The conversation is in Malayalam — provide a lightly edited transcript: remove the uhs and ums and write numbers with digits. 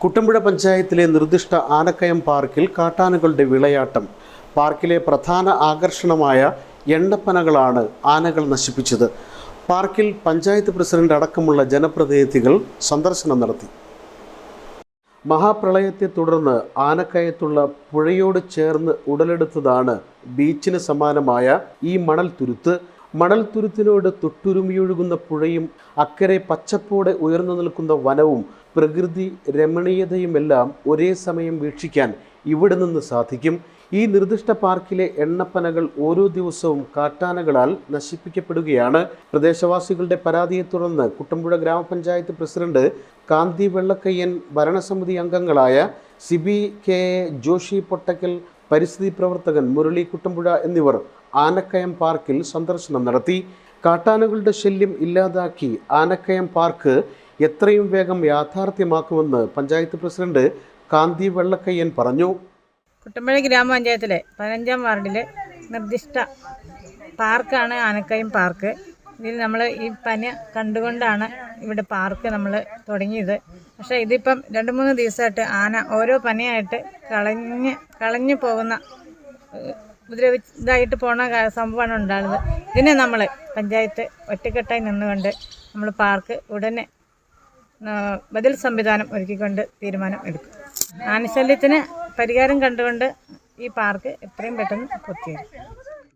കുട്ടമ്പുഴ പഞ്ചായത്തിലെ നിർദ്ദിഷ്ട ആനക്കയം പാർക്കിൽ കാട്ടാനകളുടെ വിളയാട്ടം. പാർക്കിലെ പ്രധാന ആകർഷണമായ എണ്ണപ്പനകളാണ് ആനകൾ നശിപ്പിച്ചത്. പാർക്കിൽ പഞ്ചായത്ത് പ്രസിഡന്റ് അടക്കമുള്ള ജനപ്രതിനിധികൾ സന്ദർശനം നടത്തി. മഹാപ്രളയത്തെ തുടർന്ന് ആനക്കയത്തുള്ള പുഴയോട് ചേർന്ന് ഉടലെടുത്തതാണ് ബീച്ചിന് സമാനമായ ഈ മണൽത്തുരുത്ത്. മണൽത്തുരുത്തിനോട് തൊട്ടുരുമിയൊഴുകുന്ന പുഴയും അക്കരെ പച്ചപ്പോടെ ഉയർന്നു നിൽക്കുന്ന വനവും പ്രകൃതി രമണീയതയുമെല്ലാം ഒരേ സമയം വീക്ഷിക്കാൻ ഇവിടെ നിന്ന് സാധിക്കും. ഈ നിർദ്ദിഷ്ട പാർക്കിലെ എണ്ണപ്പനകൾ ഓരോ ദിവസവും കാട്ടാനകളാൽ നശിപ്പിക്കപ്പെടുകയാണ്. പ്രദേശവാസികളുടെ പരാതിയെ തുടർന്ന് കുട്ടമ്പുഴ ഗ്രാമപഞ്ചായത്ത് പ്രസിഡന്റ് കാന്തി വെള്ളക്കയ്യൻ, ഭരണസമിതി അംഗങ്ങളായ സിബി കെ ജോഷി പൊട്ടക്കൽ, പരിസ്ഥിതി പ്രവർത്തകൻ മുരളി കുട്ടമ്പുഴ എന്നിവർ ആനക്കയം പാർക്കിൽ സന്ദർശനം നടത്തി. കാട്ടാനകളുടെ ശല്യം ഇല്ലാതാക്കി ആനക്കയം പാർക്ക് എത്രയും വേഗം യാഥാർത്ഥ്യമാക്കുമെന്ന് പഞ്ചായത്ത് പ്രസിഡന്റ് കാന്തി വെള്ളക്കയ്യൻ പറഞ്ഞു. കുട്ടമ്പുഴ ഗ്രാമപഞ്ചായത്തിലെ 15-ാം വാർഡിലെ നിർദ്ദിഷ്ട പാർക്കാണ് ആനക്കയം പാർക്ക്. ഇതിൽ നമ്മൾ ഈ പന കണ്ടുകൊണ്ടാണ് ഇവിടെ പാർക്ക് നമ്മൾ തുടങ്ങിയത്. പക്ഷേ ഇതിപ്പം 2-3 ദിവസമായിട്ട് ആന ഓരോ പനയായിട്ട് കളഞ്ഞു പോകുന്ന ഇതായിട്ട് പോണ സംഭവമാണ് ഉണ്ടാകുന്നത്. ഇതിനെ നമ്മൾ പഞ്ചായത്ത് ഒറ്റക്കെട്ടായി നിന്നുകൊണ്ട് നമ്മൾ പാർക്ക് ഉടനെ ബദൽ സംവിധാനം ഒരുക്കിക്കൊണ്ട് തീരുമാനം എടുക്കും. ആനശല്യത്തിന് പരിഹാരം കണ്ടുകൊണ്ട് ഈ പാർക്ക് എത്രയും പെട്ടെന്ന് പൂർത്തിയാക്കും.